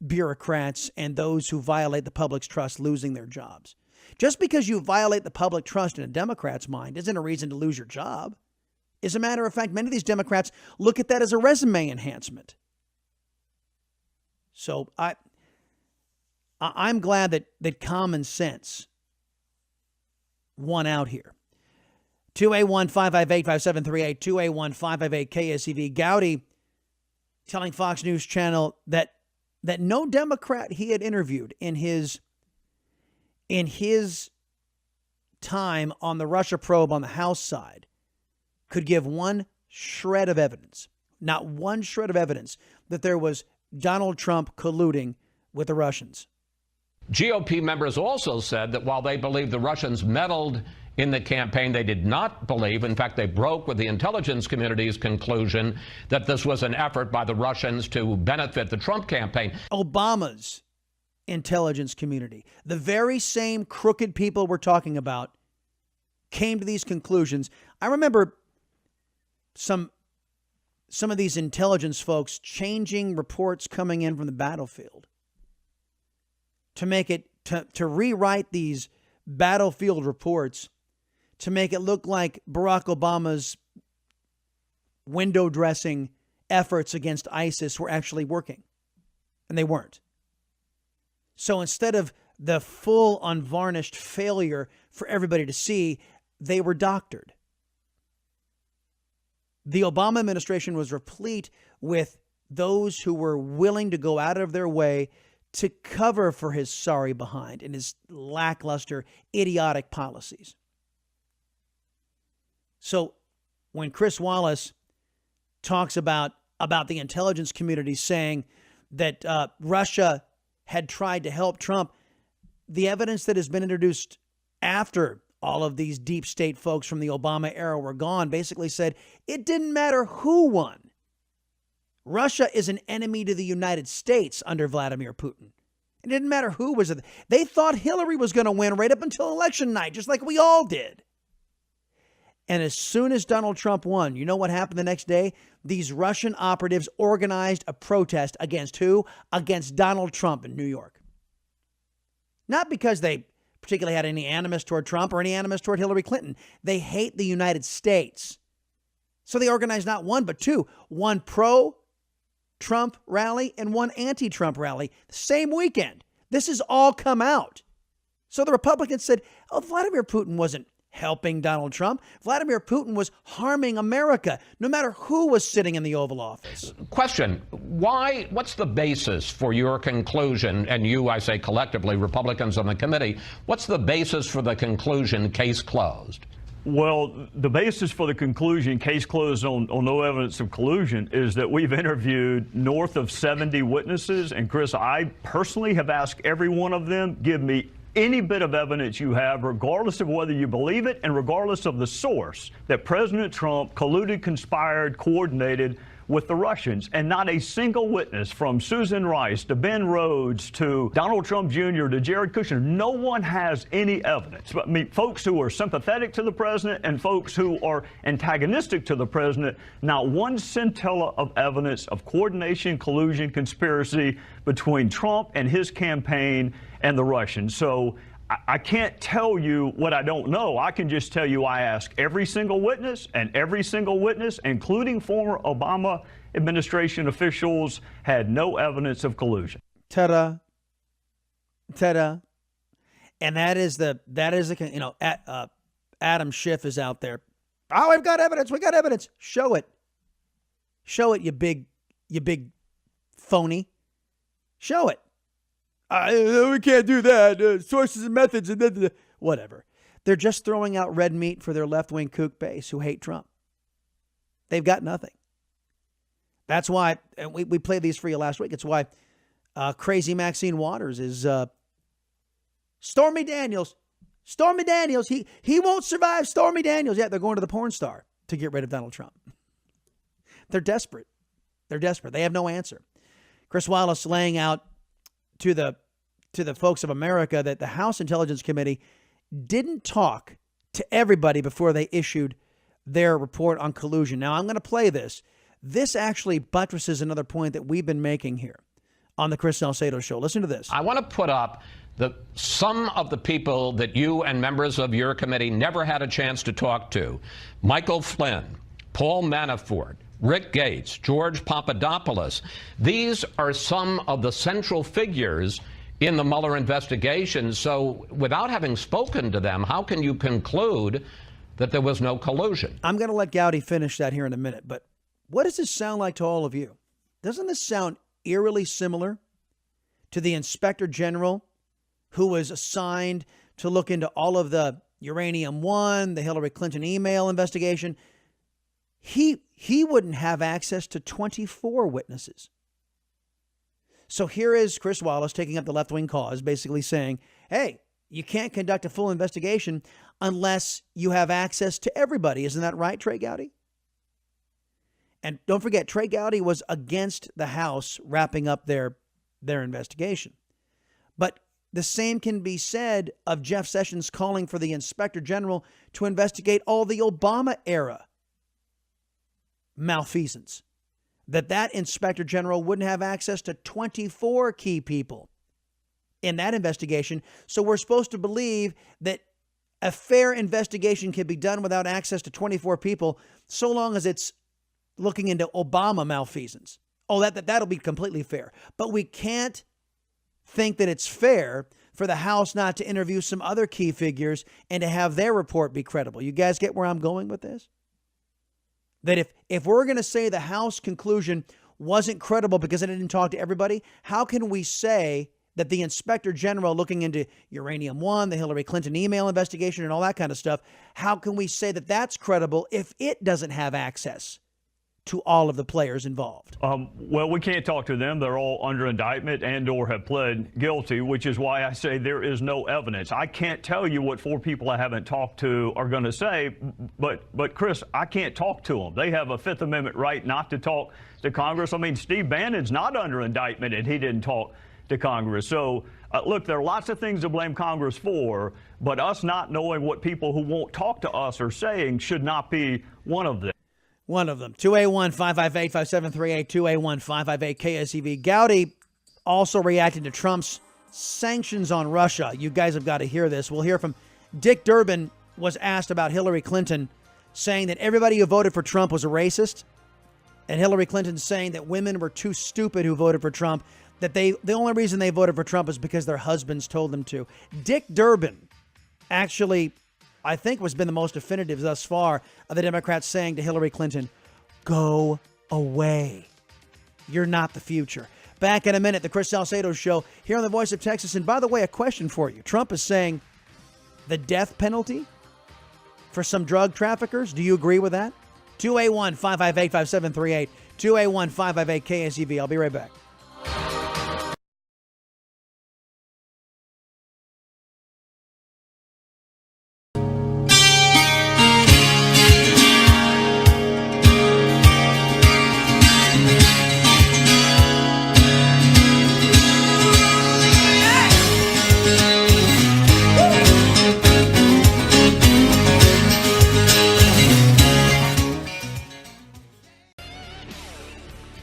[SPEAKER 1] bureaucrats and those who violate the public's trust losing their jobs. Just because you violate the public trust in a Democrat's mind isn't a reason to lose your job. As a matter of fact, many of these Democrats look at that as a resume enhancement. So I'm glad that common sense won out here. 281-558-5738, 281-558-KSEV. Gowdy telling Fox News Channel that no Democrat he had interviewed in his time on the Russia probe on the House side could give one shred of evidence, not one shred of evidence, that there was Donald Trump colluding with the Russians.
[SPEAKER 8] GOP members also said that while they believe the Russians meddled in the campaign, they did not believe, in fact, they broke with the intelligence community's conclusion that this was an effort by the Russians to benefit the Trump campaign.
[SPEAKER 1] Obama's intelligence community, the very same crooked people we're talking about, came to these conclusions. I remember some of these intelligence folks changing reports coming in from the battlefield to make it, to rewrite these battlefield reports to make it look like Barack Obama's window dressing efforts against ISIS were actually working. And they weren't. So instead of the full unvarnished failure for everybody to see, they were doctored. The Obama administration was replete with those who were willing to go out of their way to cover for his sorry behind and his lackluster, idiotic policies. So when Chris Wallace talks about the intelligence community saying that Russia had tried to help Trump, the evidence that has been introduced after all of these deep state folks from the Obama era were gone basically said it didn't matter who won. Russia is an enemy to the United States under Vladimir Putin. It didn't matter who was it. They thought Hillary was going to win right up until election night, just like we all did. And as soon as Donald Trump won, you know what happened the next day? These Russian operatives organized a protest against who? Against Donald Trump in New York. Not because they particularly had any animus toward Trump or any animus toward Hillary Clinton. They hate the United States. So they organized not one, but two. One pro-Trump rally and one anti-Trump rally the same weekend. This has all come out. So the Republicans said, oh, Vladimir Putin wasn't helping Donald Trump. Vladimir Putin was harming America, no matter who was sitting in the Oval Office.
[SPEAKER 8] Question, what's the basis for your conclusion, and you, I say collectively, Republicans on the committee, what's the basis for the conclusion, case closed?
[SPEAKER 10] Well, the basis for the conclusion, case closed on no evidence of collusion, is that we've interviewed north of 70 witnesses. And Chris, I personally have asked every one of them, give me any bit of evidence you have, regardless of whether you believe it and regardless of the source, that President Trump colluded, conspired, coordinated with the Russians. And not a single witness, from Susan Rice to Ben Rhodes to Donald Trump Jr. to Jared Kushner, no one has any evidence. I mean, folks who are sympathetic to the president and folks who are antagonistic to the president, not one scintilla of evidence of coordination, collusion, conspiracy between Trump and his campaign and the Russians. So I can't tell you what I don't know. I can just tell you I asked every single witness, and every single witness, including former Obama administration officials, had no evidence of collusion.
[SPEAKER 1] Ta-da. Ta-da. And that is Adam Schiff is out there. Oh, we've got evidence. We got evidence. Show it. Show it, you big phony. Show it. We can't do that. Sources and methods and whatever. They're just throwing out red meat for their left-wing kook base who hate Trump. They've got nothing. That's why, and we played these for you last week. It's why crazy Maxine Waters is Stormy Daniels. Stormy Daniels. He won't survive Stormy Daniels. Yeah, they're going to the porn star to get rid of Donald Trump. They're desperate. They're desperate. They have no answer. Chris Wallace laying out to the folks of America that the House Intelligence Committee didn't talk to everybody before they issued their report on collusion. Now, I'm going to play this. This actually buttresses another point that we've been making here on the Chris Salcedo Show. Listen to this.
[SPEAKER 8] I want to put up some of the people that you and members of your committee never had a chance to talk to. Michael Flynn, Paul Manafort, Rick Gates, George Papadopoulos. These are some of the central figures in the Mueller investigation. So without having spoken to them, how can you conclude that there was no collusion?
[SPEAKER 1] I'm going to let Gowdy finish that here in a minute, but what does this sound like to all of you? Doesn't this sound eerily similar to the Inspector General who was assigned to look into all of the Uranium One, the Hillary Clinton email investigation? He wouldn't have access to 24 witnesses. So here is Chris Wallace taking up the left-wing cause, basically saying, hey, you can't conduct a full investigation unless you have access to everybody. Isn't that right, Trey Gowdy? And don't forget, Trey Gowdy was against the House wrapping up their investigation. But the same can be said of Jeff Sessions calling for the Inspector General to investigate all the Obama-era malfeasance. That Inspector General wouldn't have access to 24 key people in that investigation. So we're supposed to believe that a fair investigation can be done without access to 24 people so long as it's looking into Obama malfeasance. Oh, that'll be completely fair. But we can't think that it's fair for the House not to interview some other key figures and to have their report be credible. You guys get where I'm going with this? That if we're going to say the House conclusion wasn't credible because it didn't talk to everybody, how can we say that the Inspector General looking into Uranium One, the Hillary Clinton email investigation and all that kind of stuff, how can we say that that's credible if it doesn't have access to all of the players involved?
[SPEAKER 10] Well, we can't talk to them. They're all under indictment and or have pled guilty, which is why I say there is no evidence. I can't tell you what 4 people I haven't talked to are going to say, but Chris, I can't talk to them. They have a Fifth Amendment right not to talk to Congress. I mean, Steve Bannon's not under indictment and he didn't talk to Congress. So, look, there are lots of things to blame Congress for, but us not knowing what people who won't talk to us are saying should not be one of them.
[SPEAKER 1] One of them. 281-558-5738, 281-558-KSEV. Gowdy also reacting to Trump's sanctions on Russia. You guys have got to hear this. We'll hear from Dick Durbin. Was asked about Hillary Clinton, saying that everybody who voted for Trump was a racist. And Hillary Clinton saying that women were too stupid who voted for Trump, that the only reason they voted for Trump is because their husbands told them to. Dick Durbin actually, I think, has been the most definitive thus far of the Democrats saying to Hillary Clinton, go away. You're not the future. Back in a minute, the Chris Salcedo Show here on The Voice of Texas. And by the way, a question for you. Trump is saying the death penalty for some drug traffickers. Do you agree with that? 281-558-5738, 281-558-KSEV. I'll be right back.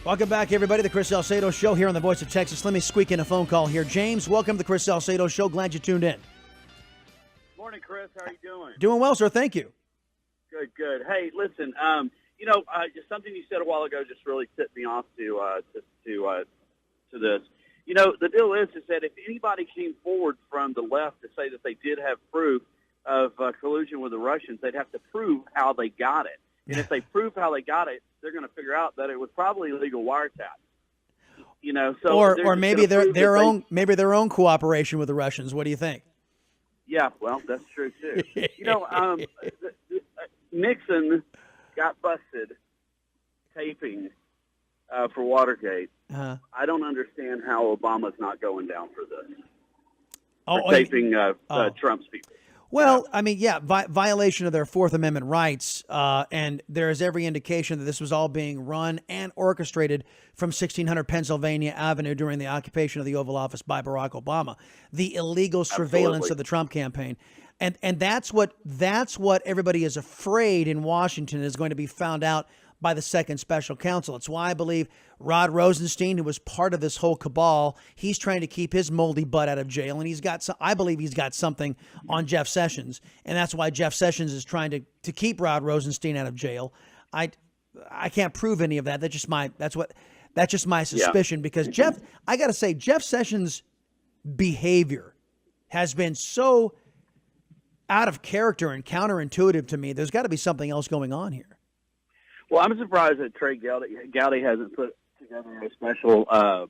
[SPEAKER 1] Welcome back, everybody. The Chris Salcedo Show here on The Voice of Texas. Let me squeak in a phone call here. James, welcome to the Chris Salcedo Show. Glad you tuned in.
[SPEAKER 14] Morning, Chris. How are you doing?
[SPEAKER 1] Doing well, sir. Thank you.
[SPEAKER 14] Good, good. Hey, listen, just something you said a while ago just really tipped me off to this. You know, the deal is that if anybody came forward from the left to say that they did have proof of collusion with the Russians, they'd have to prove how they got it. And if they prove how they got it, they're going to figure out that it was probably illegal wiretap. You know, so
[SPEAKER 1] or maybe their own cooperation with the Russians. What do you think?
[SPEAKER 14] Yeah, well, that's true too. Nixon got busted taping for Watergate. I don't understand how Obama's not going down for this. For taping Trump's people.
[SPEAKER 1] Well, I mean, yeah, violation of their Fourth Amendment rights, and there is every indication that this was all being run and orchestrated from 1600 Pennsylvania Avenue during the occupation of the Oval Office by Barack Obama, the illegal surveillance of the Trump campaign. And that's what everybody is afraid in Washington is going to be found out by the second special counsel. It's why I believe Rod Rosenstein, who was part of this whole cabal, he's trying to keep his moldy butt out of jail. And I believe he's got something on Jeff Sessions. And that's why Jeff Sessions is trying to keep Rod Rosenstein out of jail. I can't prove any of that. That's just my suspicion because I got to say, Jeff Sessions' behavior has been so out of character and counterintuitive to me. There's got to be something else going on here.
[SPEAKER 14] Well, I'm surprised that Trey Gowdy hasn't put together a special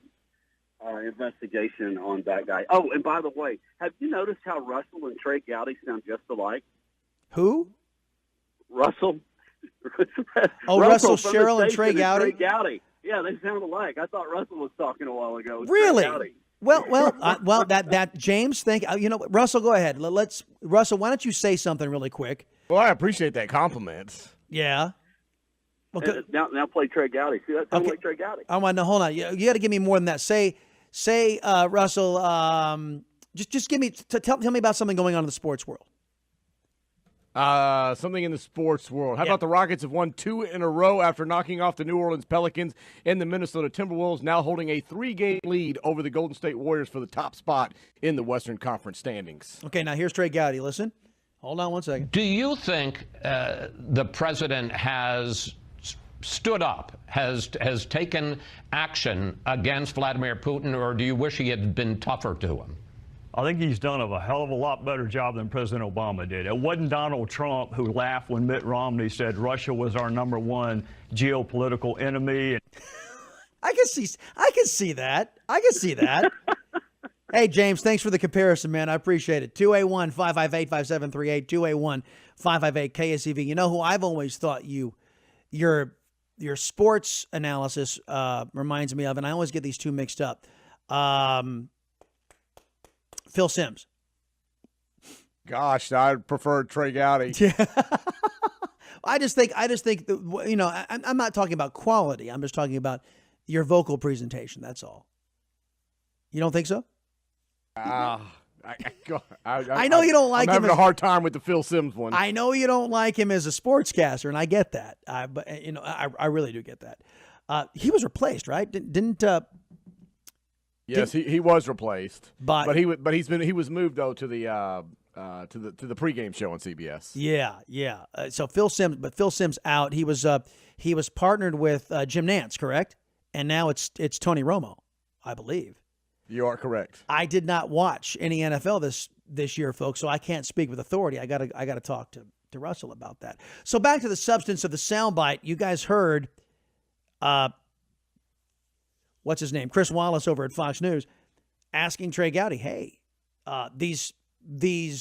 [SPEAKER 14] investigation on that guy. Oh, and by the way, have you noticed how Russell and Trey Gowdy sound just alike?
[SPEAKER 1] Who?
[SPEAKER 14] Russell.
[SPEAKER 1] Russell Sherrill and Trey Gowdy?
[SPEAKER 14] Trey Gowdy. Yeah, they sound alike. I thought Russell was talking a while ago.
[SPEAKER 1] Really? Well, that James, Russell, go ahead. Russell, why don't you say something really quick?
[SPEAKER 15] Well, I appreciate that compliment.
[SPEAKER 1] Yeah.
[SPEAKER 14] Okay. Now play Trey Gowdy. See, that sounds like Trey Gowdy.
[SPEAKER 1] Oh, no, hold on. You got to give me more than that. Say, Russell. Just give me tell me about something going on in the sports world.
[SPEAKER 15] Something in the sports world. How about the Rockets have won 2 in a row after knocking off the New Orleans Pelicans and the Minnesota Timberwolves, now holding a 3-game lead over the Golden State Warriors for the top spot in the Western Conference standings.
[SPEAKER 1] Okay, now here's Trey Gowdy. Listen. Hold on one second.
[SPEAKER 8] Do you think the president has stood up, has taken action against Vladimir Putin, or do you wish he had been tougher to him?
[SPEAKER 10] I think he's done a hell of a lot better job than President Obama did. It wasn't Donald Trump who laughed when Mitt Romney said Russia was our #1 geopolitical enemy.
[SPEAKER 1] I can see that. Hey, James, thanks for the comparison, man. I appreciate it. 281-558-5738, 281-558-KSEV. You know who I've always thought your sports analysis reminds me of, and I always get these two mixed up. Phil Simms.
[SPEAKER 15] Gosh, I prefer Trey Gowdy.
[SPEAKER 1] Yeah. I just think I'm not talking about quality. I'm just talking about your vocal presentation. That's all. You don't think so?
[SPEAKER 15] I
[SPEAKER 1] know you don't like him.
[SPEAKER 15] I'm having a hard time with the Phil Simms one.
[SPEAKER 1] I know you don't like him as a sportscaster, and I get that. But I really do get that. He was replaced, right? Didn't
[SPEAKER 15] Yes, he was replaced,
[SPEAKER 1] but
[SPEAKER 15] he was moved though to the pregame show on CBS.
[SPEAKER 1] Yeah. So Phil Simms out. He was partnered with Jim Nantz, correct? And now it's Tony Romo, I believe.
[SPEAKER 15] You are correct.
[SPEAKER 1] I did not watch any NFL this year, folks, so I can't speak with authority. I gotta talk to Russell about that. So back to the substance of the soundbite. You guys heard. What's his name? Chris Wallace over at Fox News asking Trey Gowdy, hey, these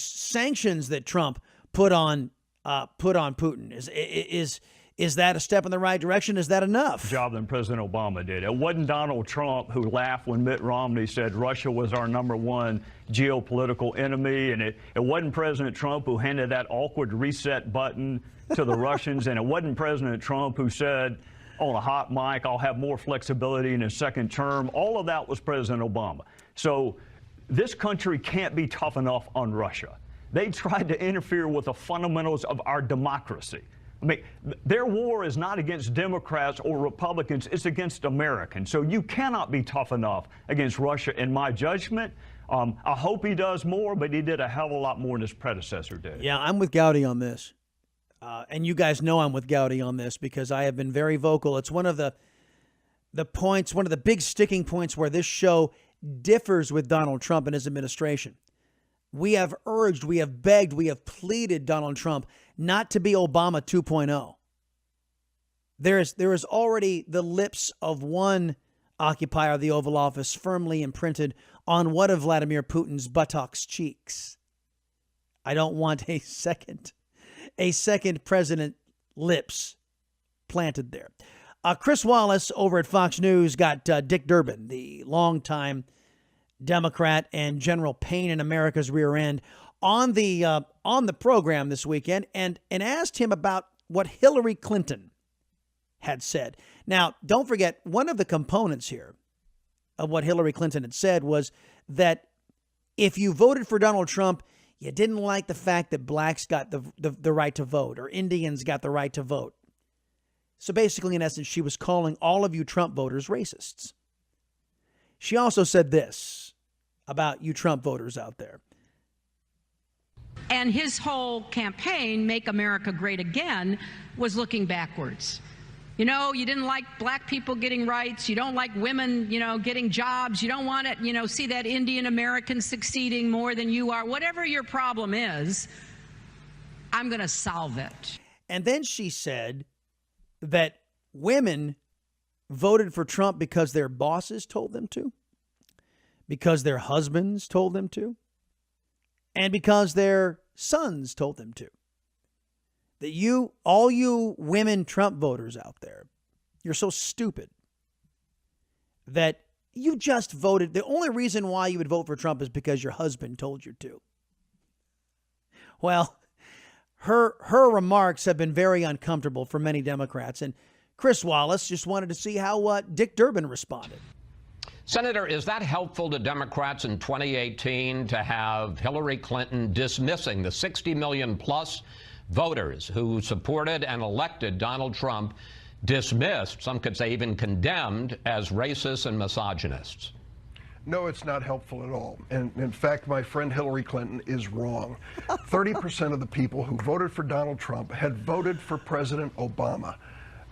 [SPEAKER 1] sanctions that Trump put on Putin, is that a step in the right direction? Is that enough?
[SPEAKER 10] Job than President Obama did. It wasn't Donald Trump who laughed when Mitt Romney said Russia was our #1 geopolitical enemy, and it wasn't President Trump who handed that awkward reset button to the Russians, and it wasn't President Trump who said on a hot mic, I'll have more flexibility in his second term. All of that was President Obama. So this country can't be tough enough on Russia. They tried to interfere with the fundamentals of our democracy. I mean, their war is not against Democrats or Republicans, it's against Americans. So you cannot be tough enough against Russia, in my judgment. I hope he does more, but he did a hell of a lot more than his predecessor did.
[SPEAKER 1] Yeah, I'm with Gowdy on this. And you guys know I'm with Gowdy on this because I have been very vocal. It's one of the points, one of the big sticking points where this show differs with Donald Trump and his administration. We have urged, we have begged, we have pleaded Donald Trump not to be Obama 2.0. There is already the lips of one occupier of the Oval Office firmly imprinted on one of Vladimir Putin's buttocks cheeks. I don't want a second president lips planted there. Chris Wallace over at Fox News got Dick Durbin, the longtime Democrat and general pain in America's rear end, on the program this weekend and asked him about what Hillary Clinton had said. Now, don't forget, one of the components here of what Hillary Clinton had said was that if you voted for Donald Trump, you didn't like the fact that blacks got the right to vote or Indians got the right to vote. So basically, in essence, she was calling all of you Trump voters racists. She also said this about you Trump voters out there.
[SPEAKER 16] And his whole campaign, Make America Great Again, was looking backwards. You know, you didn't like black people getting rights. You don't like women, getting jobs. You don't want to, see that Indian American succeeding more than you are. Whatever your problem is, I'm going to solve it.
[SPEAKER 1] And then she said that women voted for Trump because their bosses told them to, because their husbands told them to, and because their sons told them to. That all you women Trump voters out there, you're so stupid that you just voted. The only reason why you would vote for Trump is because your husband told you to. Well, her remarks have been very uncomfortable for many Democrats. And Chris Wallace just wanted to see how Dick Durbin responded.
[SPEAKER 8] Senator, is that helpful to Democrats in 2018 to have Hillary Clinton dismissing the 60 million plus voters who supported and elected Donald Trump, dismissed, some could say even condemned, as racists and misogynists?
[SPEAKER 2] No, it's not helpful at all. And in fact, my friend Hillary Clinton is wrong. 30% of the people who voted for Donald Trump had voted for President Obama.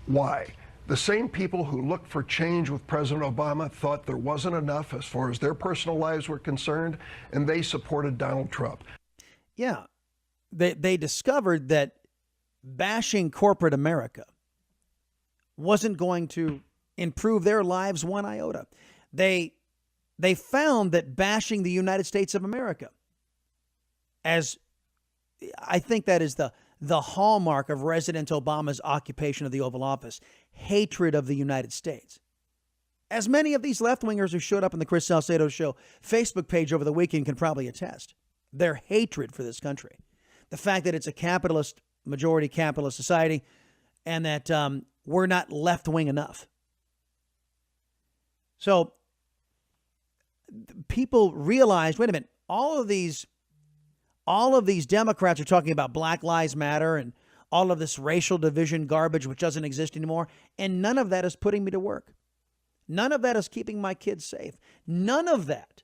[SPEAKER 2] Why? The same people who looked for change with President Obama thought there wasn't enough as far as their personal lives were concerned, and they supported Donald Trump.
[SPEAKER 1] Yeah. They discovered that bashing corporate America wasn't going to improve their lives one iota. They found that bashing the United States of America, as I think that is the hallmark of President Obama's occupation of the Oval Office, hatred of the United States. As many of these left-wingers who showed up in the Chris Salcedo Show Facebook page over the weekend can probably attest, their hatred for this country. The fact that it's a majority capitalist society, and that we're not left-wing enough. So people realized, wait a minute, all of these Democrats are talking about Black Lives Matter and all of this racial division garbage, which doesn't exist anymore. And none of that is putting me to work. None of that is keeping my kids safe. None of that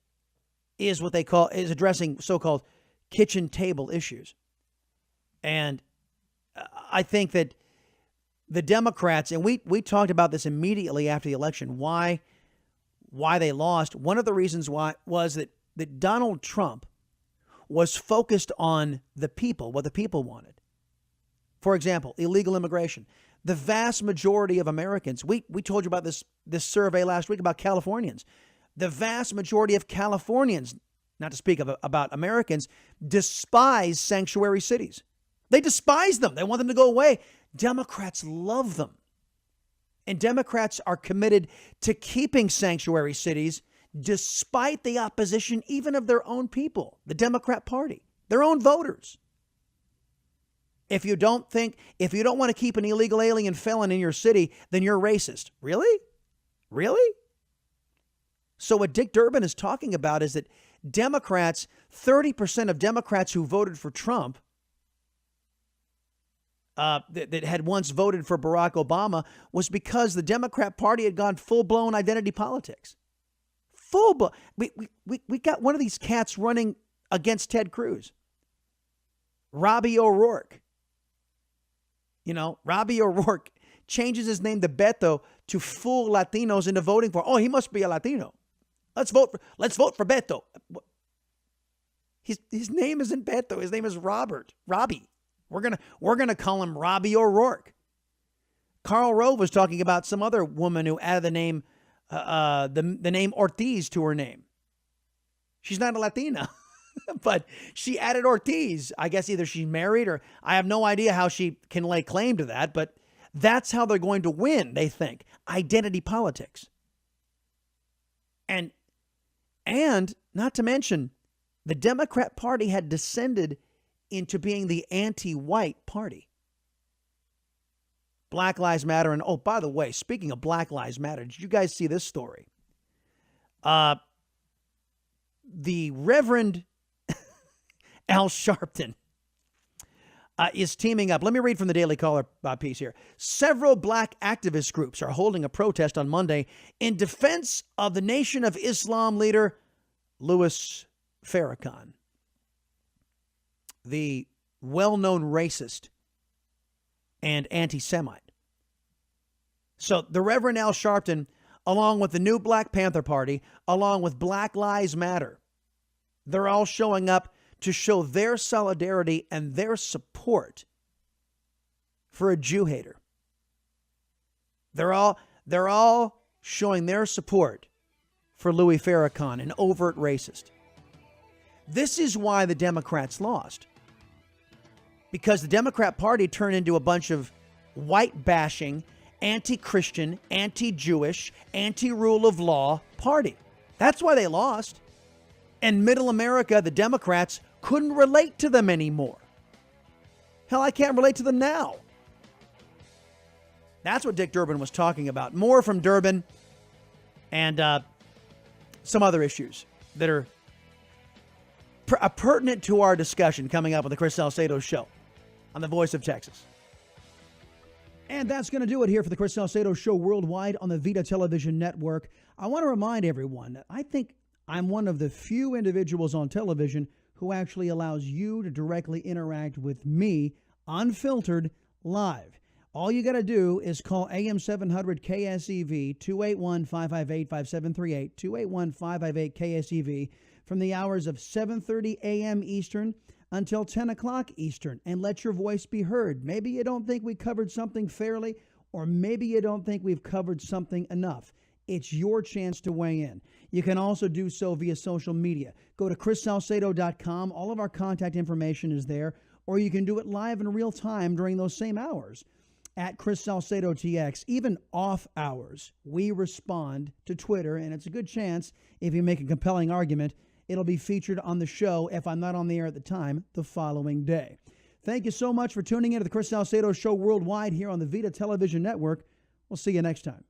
[SPEAKER 1] is what they call, is addressing so-called kitchen table issues. And I think that the Democrats, and we talked about this immediately after the election, why they lost. One of the reasons why was that Donald Trump was focused on the people, what the people wanted. For example, illegal immigration. The vast majority of Americans, we told you about this survey last week about Californians. The vast majority of Californians, not to speak about Americans, despise sanctuary cities. They despise them. They want them to go away. Democrats love them. And Democrats are committed to keeping sanctuary cities despite the opposition even of their own people, the Democrat Party, their own voters. If you don't want to keep an illegal alien felon in your city, then you're racist. Really? Really? So what Dick Durbin is talking about is that Democrats, 30% of Democrats who voted for Trump, that had once voted for Barack Obama, was because the Democrat Party had gone full-blown identity politics. Full-blown. We got one of these cats running against Ted Cruz. Robbie O'Rourke. Robbie O'Rourke changes his name to Beto to fool Latinos into voting for. Oh, he must be a Latino. Let's vote for Beto. His name isn't Beto. His name is Robbie. We're gonna call him Robbie O'Rourke. Karl Rove was talking about some other woman who added the name Ortiz to her name. She's not a Latina, but she added Ortiz. I guess either she's married or I have no idea how she can lay claim to that, but that's how they're going to win, they think. Identity politics. And not to mention, the Democrat Party had descended into being the anti-white party. Black Lives Matter. And oh, by the way, speaking of Black Lives Matter, did you guys see this story? The Reverend Al Sharpton is teaming up. Let me read from the Daily Caller piece here. Several black activist groups are holding a protest on Monday in defense of the Nation of Islam leader Louis Farrakhan. the well-known racist and anti-Semite. So the Reverend Al Sharpton, along with the new Black Panther Party, along with Black Lives Matter, they're all showing up to show their solidarity and their support for a Jew hater. They're all showing their support for Louis Farrakhan, an overt racist. This is why the Democrats lost. Because the Democrat Party turned into a bunch of white-bashing, anti-Christian, anti-Jewish, anti-rule of law party. That's why they lost. And middle America, the Democrats, couldn't relate to them anymore. Hell, I can't relate to them now. That's what Dick Durbin was talking about. More from Durbin and some other issues that are pertinent to our discussion coming up on the Chris Salcedo Show on the Voice of Texas. And that's going to do it here for the Chris Salcedo Show worldwide on the Vida television network. I want to remind everyone that I think I'm one of the few individuals on television who actually allows you to directly interact with me, unfiltered, live. All you got to do is call AM 700 KSEV 281-558-5738, 281-558-KSEV from the hours of 7:30 a.m. Eastern until 10 o'clock Eastern, and let your voice be heard. Maybe you don't think we covered something fairly, or maybe you don't think we've covered something enough. It's your chance to weigh in. You can also do so via social media. Go to chrissalcedo.com. All of our contact information is there, or you can do it live in real time during those same hours at Chris Salcedo TX. Even off hours, we respond to Twitter, and it's a good chance if you make a compelling argument, it'll be featured on the show if I'm not on the air at the time the following day. Thank you so much for tuning in to the Chris Salcedo Show worldwide here on the Vida television network. We'll see you next time.